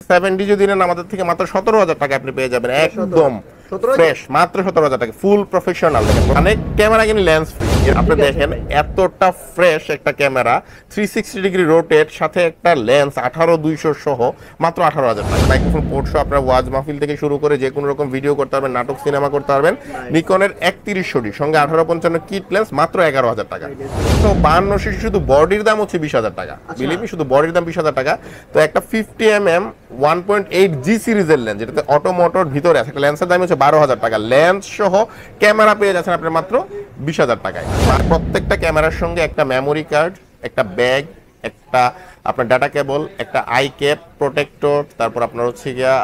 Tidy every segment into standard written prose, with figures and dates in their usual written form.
70 যদি নেন আমাদের থেকে মাত্র 17,000 টাকা আপনি পেয়ে যাবেন একদম ফ্রেশ, মাত্র 17,000 টাকা, ফুল প্রফেশনাল। অনেক ক্যামেরা কিন্তু লেন্স ফ্রি, আপনি দেখেন এতটা ফ্রেশ একটা ক্যামেরা 360 ডিগ্রি রোটেট, সাথে একটা লেন্স 18-200 সহ মাত্র 18,000 টাকা। মাইক্রোফোন পোর্ট সহ আপনার ওয়াজ মাহফিল থেকে শুরু করে যে কোনো রকম ভিডিও করতে পারবেন, নাটক সিনেমা করতে পারবেন। নিকনের 3100D সঙ্গে 1855 কিট লেন্স মাত্র 11,000 টাকা। তো 52 শুধু বডির দাম হচ্ছে 20,000 টাকা, বিলিভি শুধু বডির দাম 20,000 টাকা। তো একটা 50mm 1.8G সিরিজের লেন্স, যেটাতে অটো মোটর ভিতরে আছে, একটা লেন্সের দাম হচ্ছে 12,000 টাকা। লেন্স সহ ক্যামেরা পেয়ে যাচ্ছেন আপনার মাত্র 20,000 টাকায়। আর প্রত্যেকটা ক্যামেরার সঙ্গে একটা মেমোরি কার্ড, একটা ব্যাগ, একটা আপনার ডাটা কেবল, একটা আই ক্যাপ প্রোটেক্টর, তারপর আপনার হচ্ছে গিয়া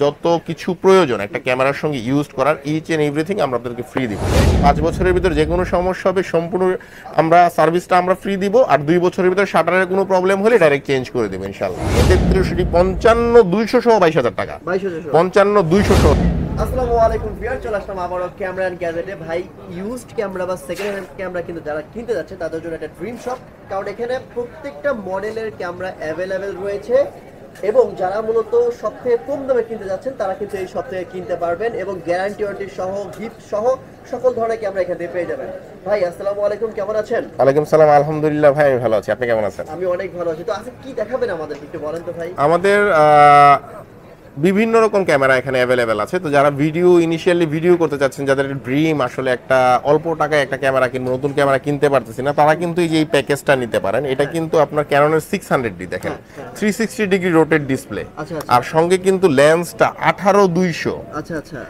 যত কিছু প্রয়োজন একটা ক্যামেরার সঙ্গে ইউজ করার, ইচ এন্ড এভরিথিং আমরা আপনাদেরকে ফ্রি দিব। 5 বছরের ভিতরে যে কোনো সমস্যা হবে সম্পূর্ণ আমরা সার্ভিসটা আমরা ফ্রি দিব। আর 2 বছরের ভিতরে শাটারের কোনো প্রবলেম হলে ডাইরেক্ট চেঞ্জ করে দেবো ইনশাআল্লাহ। 55-200 সহ 22,000 টাকা, 55-200 সহ। আসসালামু আলাইকুম ভিউয়ার, চলে আসলাম আবারও ক্যামেরা এন্ড গ্যাজেটে। ভাই, ইউজড ক্যামেরা বা সেকেন্ড হ্যান্ড ক্যামেরা কিন্তু যারা কিনতে যাচ্ছে তাদের জন্য একটা ড্রিম শপ, কারণ এখানে প্রত্যেকটা মডেলের ক্যামেরা অ্যাভেলেবেল রয়েছে। এবং যারা মূলত সবথেকে কম দামে কিনতে যাচ্ছেন তারা কিন্তু এই সব থেকে কিনতে পারবেন, এবং গ্যারান্টি ওয়ারেন্টি সহ, গিফট সহ সকল ধরনের ক্যামেরা এখানে পেয়ে যাবেন। ভাই আসসালামু আলাইকুম, কেমন আছেন? ওয়ালাইকুম সালাম, আলহামদুলিল্লাহ ভাই আমি ভালো আছি, আপনি কেমন আছেন? আমি অনেক ভালো আছি। তো আজকে কি দেখাবেন আমাদের, একটু বলেন তো ভাই। আমাদের বিভিন্ন রকম ক্যামেরা এখানে অ্যাভেলেবেল আছে। তো যারা ইনিশিয়ালি ভিডিও করতে চাচ্ছেন, যাদের ড্রিম আসলে একটা অল্প টাকায় একটা ক্যামেরা কিনবো, নতুন ক্যামেরা কিনতে পারতেছি না, তারা কিন্তু এই প্যাকেজটা নিতে পারেন। এটা কিন্তু আপনার ক্যাননের 600D দেখেন, 360 ডিগ্রি রোটেট ডিসপ্লে, আর সঙ্গে কিন্তু লেন্সটা 18-200। আচ্ছা আচ্ছা।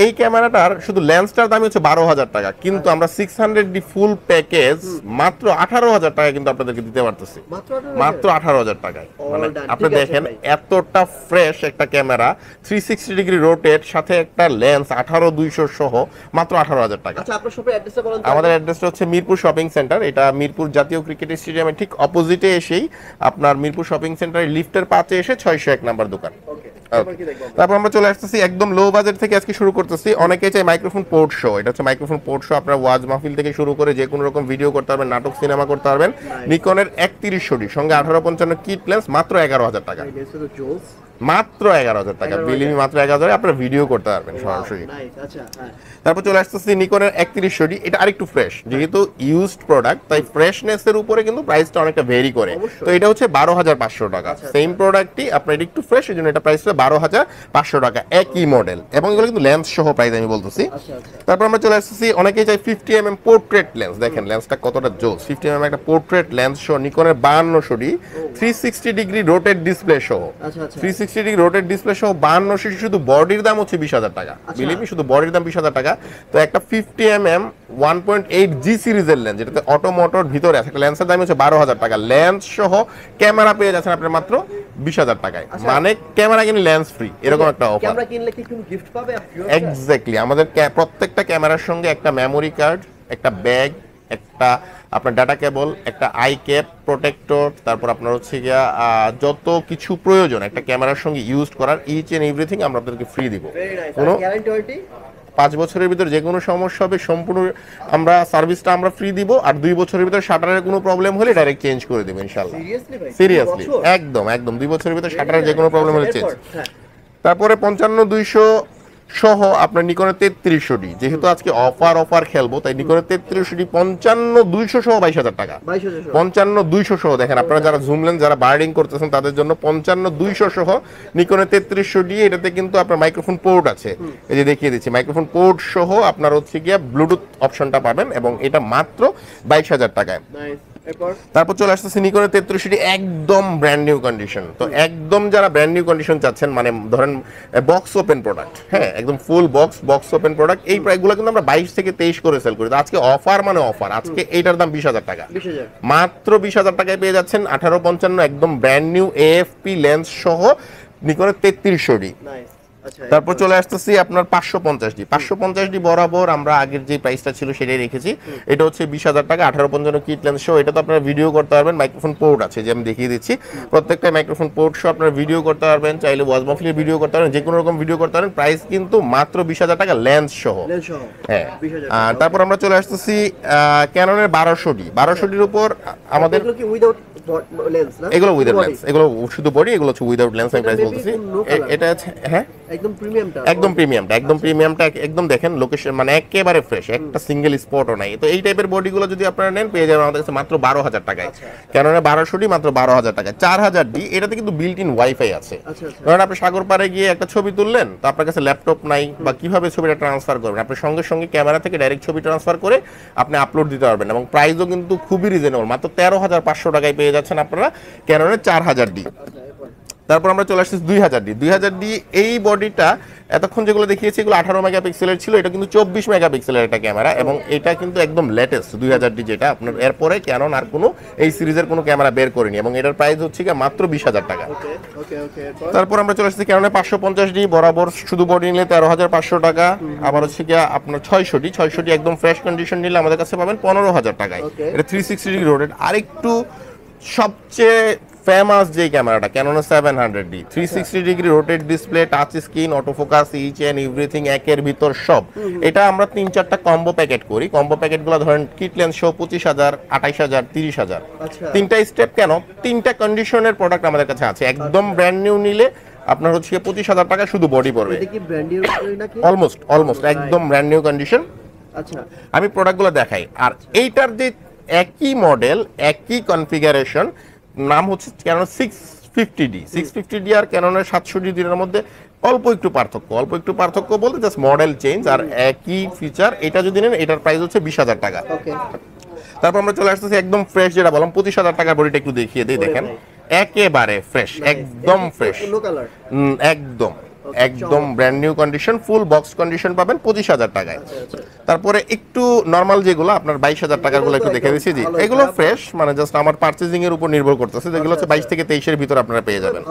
এই ক্যামেরাটার শুধু লেন্সটার দাম হচ্ছে 12,000 টাকা, কিন্তু আমরা 600D ফুল প্যাকেজ মাত্র 18,000 টাকা কিন্তু আপনাদেরকে দিতে পারতেছি, মাত্র 18,000 টাকায়। মানে আপনি দেখেন এতটা ফ্রেশ একটা ক্যামেরা 360 ডিগ্রি রোটেট, সাথে একটা লেন্স 18-200 সহ মাত্র 18,000 টাকা। আচ্ছা, আপনার শপের অ্যাড্রেসটা বলেন তো। আমাদের অ্যাড্রেসটা হচ্ছে মিরপুর শপিং সেন্টার, এটা মিরপুর জাতীয় ক্রিকেট স্টেডিয়ামের ঠিক অপোজিটে এসেই আপনার মিরপুর শপিং সেন্টারের লিফটের পাশে এসে 601 নাম্বার দোকান। তারপর আমরা চলে আসতেছি একদম লো বাজেট থেকে, আজকে শুরু করতেছি। অনেকেই চাই মাইক্রোফোন পোর্ট শো, এটা হচ্ছে মাইক্রোফোন পোর্ট শো, আপনার ওয়াজ মাহফিল থেকে শুরু করে যে কোনো রকম ভিডিও করতে পারবেন, নাটক সিনেমা করতে পারবেন। নিকনের 3100D সঙ্গে 1855 কিট লেন্স মাত্র 11,000 টাকা, মাত্র 11,000 টাকা, বিলিভি মাত্র 11,000 আপনারা ভিডিও করতে পারবেন সরাসরি। তারপর চলে আসতেছি নিকনের 3100D, এটা আরেকটু ফ্রেশ, যেহেতু ইউজড প্রোডাক্ট তাই ফ্রেশনেসের উপরে কিন্তু প্রাইসটা অনেকটা ভেরি করে। তো এটা হচ্ছে 12,500 টাকা, সেম প্রোডাক্টই আপনার এটা একটু ফ্রেশ, এই জন্য এটা প্রাইসটা 12,500 টাকা, একই মডেল, এবং এগুলো কিন্তু লেন্স সহ প্রাইস আমি বলতেছি। তারপর আমরা চলে আসতেছি অনেকেই চাই 50mm পোর্ট্রেট লেন্স, দেখেন লেন্সটা কতটা জোস, 50mm একটা পোর্ট্রেট লেন্স সহ নিকনের 5200D 360 ডিগ্রি রোটেট ডিসপ্লে সহ, 360 ডিগ্রি রোটেট ডিসপ্লে সহ 5200 শুধু বডির দাম হচ্ছে 20,000 টাকা, বিলিভি শুধু বডির দাম 20,000 টাকা। তো একটা 50mm 1.8G সিরিজের লেন্স, যেটাতে অটো মোটর ভিতরে আছে, একটা লেন্সের দাম হচ্ছে 12,000 টাকা। লেন্স সহ ক্যামেরা পেয়ে যাচ্ছেন আপনার মাত্র 20,000 টাকায়। মানে ক্যামেরা কিনে লেন্স ফ্রি, এরকম একটা অফার। ক্যামেরা কিনলে কি কোনো গিফট পাবে? এক্স্যাক্টলি, আমাদের প্রত্যেকটা ক্যামেরার সঙ্গে একটা মেমোরি কার্ড, একটা ব্যাগ, একটা আপনার ডাটা কেবল, একটা আই ক্যাপ প্রোটেক্টর, তারপর আপনার হচ্ছে গিয়া যত কিছু প্রয়োজন একটা ক্যামেরার সঙ্গে ইউজ করার, ইচ এন্ড এভরিথিং আমরা আপনাদেরকে ফ্রি দিব। কোনো গ্যারান্টি ওয়ারেন্টি 5 বছরের ভিতরে যে কোনো সমস্যা হবে সম্পূর্ণ আমরা সার্ভিসটা আমরা ফ্রি দিব। আর 2 বছরের ভিতরে শাটারের কোনো প্রবলেম হলে ডাইরেক্ট চেঞ্জ করে দেবো ইনশাআল্লাহ। সিরিয়াসলি, একদম একদম 2 বছরের ভিতরে শাটারের যে কোনো প্রবলেম হলে চেঞ্জ। তারপরে 55-200 সহ আপনার নিকনের 3300D, যেহেতু আজকে অফার খেলবো তাই নিকনের 3300D 55-200 সহ 22,000 টাকা, 55-200 সহ। দেখেন আপনারা যারা জুম লেন্স যারা বার্ডিং করতেছেন তাদের জন্য 55-200 সহ নিকনের 3300D। এটাতে কিন্তু আপনার মাইক্রোফোন পোর্ট আছে, এই যে দেখিয়ে দিচ্ছি, মাইক্রোফোন পোর্ট সহ আপনার হচ্ছে গিয়া ব্লুটুথ অপশনটা পাবেন, এবং এটা মাত্র 22,000 টাকায়। তারপর চলে আসতেছে নিকনের 3300D একদম ব্র্যান্ড নিউ কন্ডিশন। তো একদম যারা ব্র্যান্ড নিউ কন্ডিশন চাচ্ছেন, মানে ধরেন বক্স ওপেন প্রোডাক্ট, হ্যাঁ একদম ফুল বক্স ওপেন প্রোডাক্ট, এই প্রাইসগুলো কিন্তু আমরা 22 থেকে 23 করে সেল করি। আজকে অফার মানে অফার, আজকে এইটার দাম 20,000 টাকা, মাত্র 20,000 টাকায় পেয়ে যাচ্ছেন 1855 একদম ব্র্যান্ড নিউ AFP লেন্স সহ নিকনের 3300D। তারপর চলে আসতেছি আপনার 550D 550D বরাবর আমরা আগের যে প্রাইসটা ছিল সেটাই রেখেছি। এটা হচ্ছে 20,000 টাকা, 18-55 কিট লেন্স সহ। এটা তো আপনারা ভিডিও করতে পারবেন, মাইক্রোফোন পোর্ট আছে যে আমি দেখিয়ে দিচ্ছি, প্রত্যেকটা মাইক্রোফোন পোর্ট সহ আপনারা ভিডিও করতে পারবেন, চাইলে ওয়াজ মাহফিলের ভিডিও করতে পারবেন, যে কোনো রকম ভিডিও করতে পারবেন। প্রাইস কিন্তু মাত্র 20,000 টাকা লেন্স সহ। হ্যাঁ, আর তারপর আমরা চলে আসতেছি ক্যাননের 1200D 1200Dর উপর আমাদের এগুলো উইদাউট লেন্স, এগুলো শুধু বডি, এগুলো হচ্ছে উইদাউট লেন্স। আমি প্রাইস বলতেছি এটা আছে, হ্যাঁ একদম প্রিমিয়ামটা একদম দেখেন লোকেশন মানে একেবারে ফ্রেশ, একটা সিঙ্গেল স্পটও নাই। তো এই টাইপের বডিগুলো যদি আপনারা নেন পেয়ে যাবেন আমাদের কাছে মাত্র 12,000 টাকায়। ক্যাননের 1200D মাত্র 12,000 টাকা। 4000D এটাতে কিন্তু বিল্ট ইন ওয়াইফাই আছে। ধরেন আপনি সাগর পাড়ে গিয়ে একটা ছবি তুললেন, তো আপনার কাছে ল্যাপটপ নাই বা কিভাবে ছবিটা ট্রান্সফার করবেন, আপনি সঙ্গে সঙ্গে ক্যামেরা থেকে ডাইরেক্ট ছবি ট্রান্সফার করে আপনি আপলোড দিতে পারবেন, এবং প্রাইসও কিন্তু খুবই রিজনেবল, মাত্র 13,500 টাকায় পেয়ে যাচ্ছেন আপনারা ক্যাননের 4000D। তারপর আমরা চলে আসছি 2000D এই বডিটা এতক্ষণ যেগুলো দেখিয়েছি এগুলো 18 মেগাপিক্সেলের ছিল, এটা কিন্তু 24 মেগাপিক্সেলের একটা ক্যামেরা, এবং এটা কিন্তু একদম লেটেস্ট 2000D যেটা আপনার এরপরে ক্যানন আর কোনো এই সিরিজের কোনো ক্যামেরা বের করেনি, এবং এটার প্রাইস হচ্ছে কি মাত্র 20,000 টাকা। তারপর আমরা চলে আসছি ক্যাননের 550D বরাবর শুধু বডি নিলে 13,500 টাকা। আবার হচ্ছে কি আপনার 600D একদম ফ্রেশ কন্ডিশন নিলে আমাদের কাছে পাবেন 15,000 টাকায়। এটা 360 ডিগ্রি রোটেট। আরেকটু সবচেয়ে ফেমাস যে ক্যামেরাটা ক্যাননের 700D 360 degree rotate display, touch screen, autofocus, each and everything একের ভিতর সব। এটা আমরা 3-4টা কম্বো প্যাকেট করি। কম্বো প্যাকেটগুলো ধরেন কিট লেন্স সহ 25,000, 28,000, 30,000। তিনটা স্টেপ কেন? তিনটা কন্ডিশনের প্রোডাক্ট আমাদের কাছে আছে। একদম ব্র্যান্ড নিউ নিলে আপনার হচ্ছে 25,000 টাকা শুধু বডি পড়বে। অলমোস্ট একদম ব্র্যান্ড নিউ কন্ডিশন। আচ্ছা, আমি প্রোডাক্টগুলো দেখাই। আর এইটার যে একই মডেল একই কনফিগারেশন, নাম হচ্ছে ক্যানন 650D আর ক্যাননের 700D এর মধ্যে অল্প একটু পার্থক্য বলতে জাস্ট মডেল চেঞ্জ আর একই ফিচার। এটা যদি নেন এটার প্রাইস হচ্ছে 20,000 টাকা। তারপর আমরা চলে আসতেছি একদম ফ্রেশ যেটা বললাম 25,000 টাকার বডিটা একটু দেখিয়ে দিই। দেখেন একেবারে ফ্রেশ, একদম ফ্রেশ, একদম brand new condition, full box condition পাবেন 25,000 টাকায়। তারপরে একটু নরমাল যেগুলো আপনার 22,000 টাকার গুলো একটু দেখে দিচ্ছি। জি, এগুলো ফ্রেশ, মানে জাস্ট আমার পারচেজিং এর উপর নির্ভর করতেছে। যেগুলো হচ্ছে 22 থেকে 23 এর ভিতর আপনারা পেয়ে যাবেন,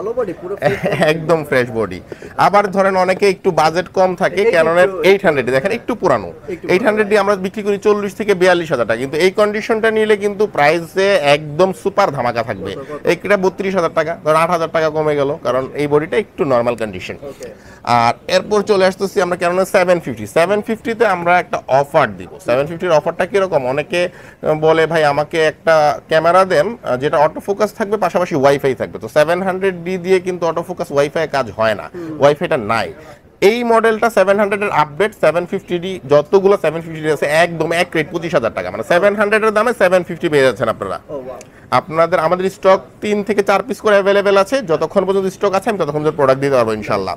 একদম ফ্রেশ বডি। আবার ধরেন অনেকে একটু বাজেট কম থাকে, ক্যাননের 800D দেখেন একটু পুরানো 800D আমরা বিক্রি করি 40 থেকে 42,000 টাকা, কিন্তু এই কন্ডিশনটা নিলে কিন্তু প্রাইসে একদম সুপার ধামাকা থাকবে। এইটা 32,000 টাকা, ধর 8,000 টাকা কমে গেল, কারণ এই বডিটা একটু নরমাল কন্ডিশন। আর এরপর চলে আসতেছি আমরা ক্যাননের 750তে আমরা একটা অফার দিব। 750 এর অফারটা কিরকম? অনেকে বলে ভাই আমাকে একটা ক্যামেরা দেন যেটা অটোফোকাস থাকবে পাশাপাশি ওয়াইফাই থাকবে। তো 700D দিয়ে কিন্তু অটোফোকাস ওয়াইফাই কাজ হয় না, ওয়াইফাইটা নাই। এই মডেলটা 700 এর আপডেট 750D, যতগুলো 750D আছে একদম এক রেট 25,000 টাকা, মানে 700 এর দামে 750 পেয়ে যাচ্ছেন আপনারা। আমাদের স্টক 3 থেকে 4 পিস করে অ্যাভেলেবেল আছে, যতক্ষণ পর্যন্ত স্টক আছে আমি ততক্ষণ পর্যন্ত প্রোডাক্ট দিতে পারবো ইনশাআল্লাহ।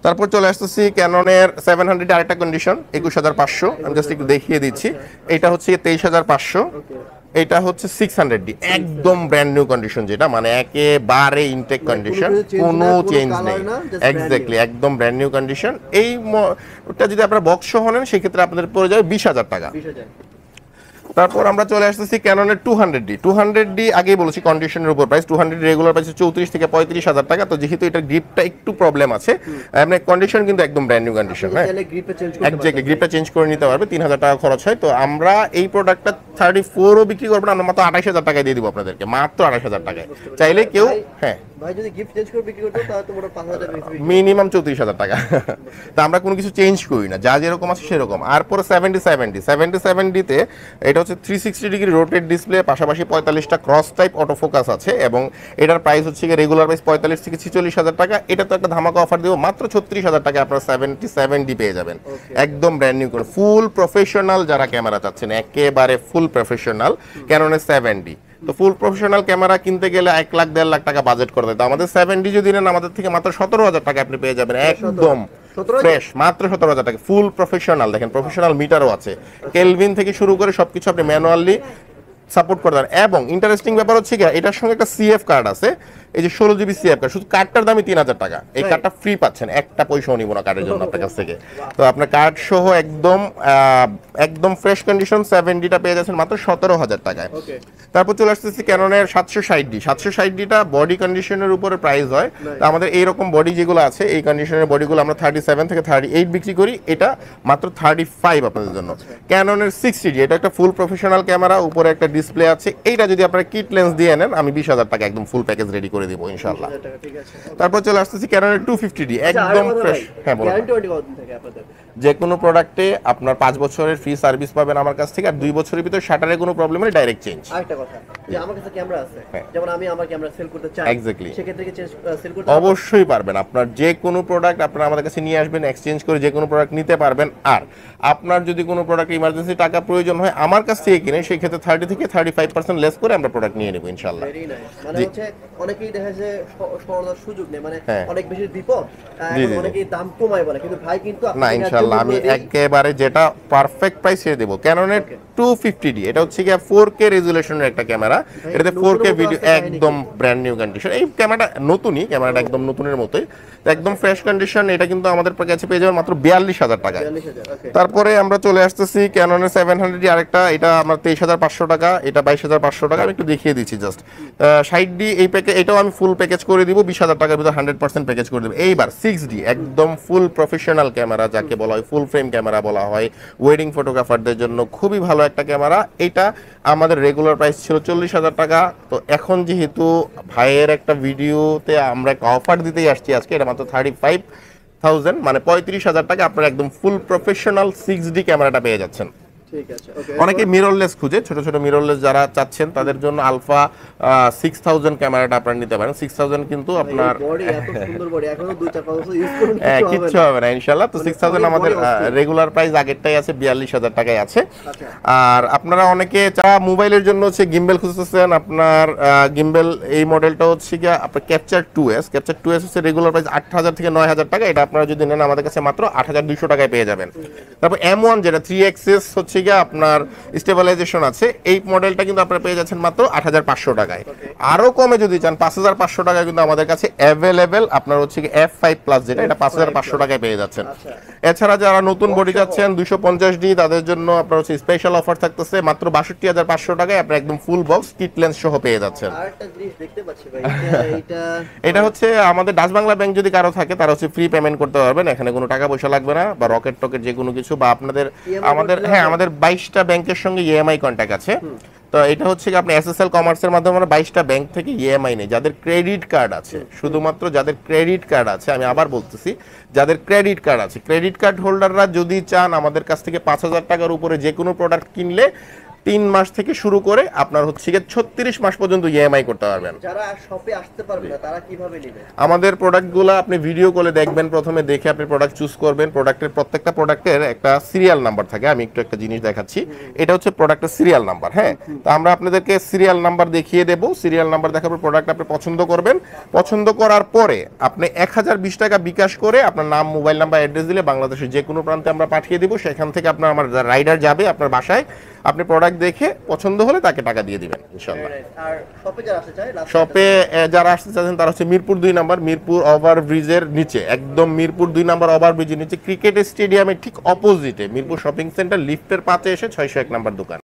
তারপর চলে আসতেছি ক্যাননের 700 আরেকটা কন্ডিশন 21,500, আমি জাস্ট একটু দেখিয়ে দিচ্ছি। এটা হচ্ছে 23,500, এটা হচ্ছে 600D একদম ব্র্যান্ড নিউ কন্ডিশন, যেটা মানে একেবারে ইনটেক কন্ডিশন, কোনো চেঞ্জ নেই, এক্স্যাক্টলি একদম ব্র্যান্ড নিউ কন্ডিশন। এই ওটা যদি আপনারা বক্স সহ নেন সেক্ষেত্রে আপনাদের পড়ে যাবে 20,000 টাকা। তারপর আমরা চলে আসতেছি ক্যাননের 200D আগেই বলেছি কন্ডিশনের উপর প্রাইস। 200D রেগুলার প্রাইস 34 থেকে 35,000 টাকা। তো যেহেতু এটা গ্রিপটা একটু প্রবলেম আছে, মানে কন্ডিশন কিন্তু একদম ব্র্যান্ড নিউ কন্ডিশন, হ্যাঁ একজ্যাক্টলি গ্রিপটা চেঞ্জ করে নিতে পারবে, 3,000 টাকা খরচ হয়। তো আমরা এই প্রোডাক্টটা 34ও বিক্রি করবো না, আমরা মাত্র 28,000 টাকায় দিয়ে দিব আপনাদেরকে, মাত্র 28,000 টাকায়। চাইলে কেউ হ্যাঁ ভাই যদি গিফট চেঞ্জ করে বিক্রি করতে তাহলে তোমরা 5,000 টাকা মিনিমাম 34,000 টাকা। তো আমরা কোনো কিছু চেঞ্জ করি না, যা যেরকম আছে সেরকম। আর পরে 77D-তে এটা হচ্ছে 360 ডিগ্রি রোটেট ডিসপ্লে, পাশাপাশি 45টা ক্রস টাইপ অটোফোকাস আছে, এবং এটার প্রাইস হচ্ছে রেগুলার প্রাইস 45 থেকে 46,000 টাকা। এটা তো একটা ধামাকা অফার দেবো, মাত্র 36,000 টাকা আপনারা 77D পেয়ে যাবেন, একদম ব্র্যান্ড নিউ করে। ফুল প্রফেশনাল যারা ক্যামেরা চাচ্ছেন, একেবারে ফুল প্রফেশনাল ক্যাননের 7D। তো ফুল প্রফেশনাল ক্যামেরা কিনতে গেলে 1 লাখ 1.5 লাখ টাকা বাজেট করে দেয়। তো আমাদের 7D যদি নেন আমাদের থেকে মাত্র 17,000 টাকা আপনি পেয়ে যাবেন, একদম ফ্রেশ, মাত্র 17,000 টাকা। ফুল প্রফেশনাল, দেখেন প্রফেশনাল মিটারও আছে, কেলভিন থেকে শুরু করে সবকিছু আপনি ম্যানুয়ালি সাপোর্ট করে দেন। এবং ইন্টারেস্টিং ব্যাপার হচ্ছে কি, এটার সঙ্গে একটা CF কার্ড আছে। এই যে 16 GB সিএফ কার্ড, শুধু কার্ডটার দামই 3000 টাকা। এই কার্ডটা ফ্রি পাচ্ছেন, একটা পয়সাও নিব না কার্ডের জন্য আপনার কাছ থেকে। তো আপনার কার্ড সহ একদম ফ্রেশ কন্ডিশন 7Dটা পেয়ে যাচ্ছেন মাত্র 17000 টাকায়। তারপর চলে আসতেছি ক্যাননের 760Dটা বডি কন্ডিশনের উপরে প্রাইস হয়। তো আমাদের এইরকম বডি যেগুলো আছে এই কন্ডিশনের বডিগুলো আমরা 37 থেকে 38 বিক্রি করি, এটা মাত্র 35 আপনাদের জন্য। ক্যাননের 60D, এটা একটা ফুল প্রফেশনাল ক্যামেরা, উপরে একটা ডিসপ্লে আছে। এইটা যদি আপনারা কিট লেন্স দিয়ে নেন আমি 20000 টাকা একদম ফুল প্যাকেজ রেডি করে দিব ইনশাআল্লাহ। তারপর চলে আসতেছি ক্যাননের 250D, একদম ফ্রেশ। হ্যাঁ বলুন। যে কোনো প্রোডাক্টে আপনার 5 বছরের ফ্রি সার্ভিস পাবেন আমার কাছ থেকে, আর 2 বছরের ভিতরে শাটারে কোনো প্রবলেম হলে ডাইরেক্ট চেঞ্জ। আরেকটা কথা, যে আমার কাছে ক্যামেরা আছে, যেমন আমি আমার ক্যামেরা সেল করতে চাই, এক্স্যাক্টলি সেক্ষেত্রে কি সেল করতে অবশ্যই পারবেন। আপনার যে কোনো প্রোডাক্ট আপনারা আমাদের কাছে নিয়ে আসবেন, এক্সচেঞ্জ করে যে কোনো প্রোডাক্ট নিতে পারবেন। আর আপনার যদি কোনো প্রোডাক্ট ইমার্জেন্সি টাকা প্রয়োজন হয় আমার কাছ থেকে কিনে, সেই ক্ষেত্রে 30 থেকে 35% লেস করে আমরা প্রোডাক্ট নিয়ে নেব ইনশাআল্লাহ। Very nice. মানে হচ্ছে অনেকেই দেখা যায় সরলার সুযোগ নেই, মানে অনেক বেশি বিপদ, এখন অনেকেই দাম কমায় বলে, কিন্তু ভাই কিন্তু না ইনশাআল্লাহ আমি একেবারে যেটা পারফেক্ট প্রাইসে দেব। ক্যাননের 250D, এটা হচ্ছে কি 4K রেজোলিউশনের একটা ক্যামেরা, এটাতে 4K ভিডিও, একদম ব্র্যান্ড নিউ কন্ডিশন। এই ক্যামেরাটা নতুনই, ক্যামেরাটা একদম নতুনের মতোই, একদম ফ্রেশ কন্ডিশন। এটা কিন্তু আমাদের কাছে পেয়ে যাবেন মাত্র 42000 টাকায়। তারপরে আমরা চলে আসতেছি ক্যাননের 700D, আরেকটা, এটা আমরা 23500 টাকা, এটা 22500 টাকা। আমি একটু দেখিয়ে দিচ্ছি জাস্ট। 60D এই প্যাকেজ, এটাও আমি ফুল প্যাকেজ করে দিব 20000 টাকার ভিতরে 100% প্যাকেজ করে দেব। এইবার 6D, একদম ফুল প্রফেশনাল ক্যামেরা, যাকে বলা হয় ফুল ফ্রেম ক্যামেরা বলা হয়, ওয়েডিং ফটোগ্রাফারদের জন্য খুবই ভালো একটা ক্যামেরা। এটা আমাদের রেগুলার প্রাইস ছিল 40000 টাকা। তো এখন যেহেতু ভাইয়ের একটা ভিডিওতে আমরা একটা অফার দিতেই আসছি আজকে, এটা মাত্র 35,000, মানে 35,000 টাকা আপনারা একদম ফুল প্রফেশনাল 6D ক্যামেরাটা পেয়ে যাচ্ছেন। ঠিক আছে। অনেকে মিররলেস খুঁজে, ছোট ছোট মিররলেস যারা চাচ্ছেন তাদের জন্য আলফা 6000 ক্যামেরাটা আপনারা নিতে পারেন। 6000 কিন্তু আপনার বডি এত সুন্দর বডি, এখনো 2-4 বছর ইউজ করুন, কিচ্ছু হবে না ইনশাআল্লাহ। তো 6000 আমাদের রেগুলার প্রাইস আগেরটাই আছে, 42000 টাকায় আছে। আর আপনারা অনেকে মোবাইলের জন্য হচ্ছে গিম্বেল খুঁজতেছেন, আপনার গিম্বেল এই মডেলটা হচ্ছে কি আপনার ক্যাপচার 2S হচ্ছে রেগুলার প্রাইস 8000 থেকে 9000 টাকা। এটা আপনারা যদি নেন আমাদের কাছে মাত্র 8200 টাকায় পেয়ে যাবেন। তারপর M1 যেটা 3XS হচ্ছে কি আপনার স্টেবিলাইজেশন আছে, এই মডেলটা কিন্তু আপনারা পেয়ে যাচ্ছেন মাত্র 8500 টাকায়। আরো কমে যদি চান 5500 টাকায় কিন্তু আমাদের কাছে অ্যাভেলেবেল আপনার হচ্ছে কি F5 প্লাস, যেটা এটা 5500 টাকায় পেয়ে যাচ্ছেন। এছাড়া যারা নতুন বডি যাচ্ছেন 250D, তাদের জন্য আপনার হচ্ছে স্পেশাল অফার থাকতেছে মাত্র 62500 টাকায় আপনি একদম ফুল বক্স কিট লেন্স সহ পেয়ে যাচ্ছেন। আরেকটা জিনিস দেখতে পাচ্ছি ভাই, এটা হচ্ছে আমাদের ডাচ বাংলা ব্যাংক যদি কারো থাকে তারা হচ্ছে ফ্রি পেমেন্ট করতে পারবেন, এখানে কোনো টাকা পয়সা লাগবে না, বা রকেট টকেট যে কোনো কিছু, বা আপনাদের আমাদের 22টা ব্যাংকের সঙ্গে ইএমআই কন্ট্যাক্ট আছে। তো এটা হচ্ছে কি আপনি এসএসএল কমার্সের মাধ্যমে আমরা 22টা ব্যাংক থেকে ইএমআই নেই। যাদের ক্রেডিট কার্ড আছে, শুধুমাত্র যাদের ক্রেডিট কার্ড আছে, আমি আবার বলতেছি যাদের ক্রেডিট কার্ড আছে, ক্রেডিট কার্ড হোল্ডাররা যদি চান আমাদের কাছ থেকে 5000 টাকার উপরে যে কোনো প্রোডাক্ট কিনলে 3 মাস থেকে শুরু করে আপনার হচ্ছে 36 মাস পর্যন্ত ইএমআই করতে পারবেন। যারা শপে আসতে পারবে না তারা কিভাবে নেবে? আমাদের প্রোডাক্টগুলো আপনি ভিডিও কলে দেখবেন, প্রথমে দেখে আপনি প্রোডাক্ট চুজ করবেন। প্রত্যেকটা প্রোডাক্টের একটা সিরিয়াল নাম্বার থাকে, আমি একটু একটা জিনিস দেখাচ্ছি, এটা হচ্ছে প্রোডাক্টের সিরিয়াল নাম্বার। হ্যাঁ, তো আমরা আপনাদেরকে সিরিয়াল নাম্বার দেখিয়ে দেব। সিরিয়াল নাম্বার দেখার পর প্রোডাক্ট আপনি পছন্দ করবেন। পছন্দ করার পরে আপনি 1020 টাকা বিকাশ করে আপনার নাম, মোবাইল নাম্বার, অ্যাড্রেস দিলে বাংলাদেশের যে কোনো প্রান্তে আমরা পাঠিয়ে দিব। সেখান থেকে আপনার আমার রাইডার যাবে আপনার বাসায়, আপনি প্রোডাক্ট দেখে পছন্দ হলে তাকে টাকা দিয়ে দিবেন ইনশাআল্লাহ। আর শপে যারা আসতে চায়, শপে যারা আসতে চাচ্ছেন তারা হচ্ছে মিরপুর 2 নাম্বার, মিরপুর ওভারব্রিজের নিচে, একদম মিরপুর 2 নাম্বার ওভারব্রিজের নিচে ক্রিকেট স্টেডিয়ামের ঠিক অপোজিটে মিরপুর শপিং সেন্টার লিফটের 5-এ এসে 601 নাম্বার দোকান।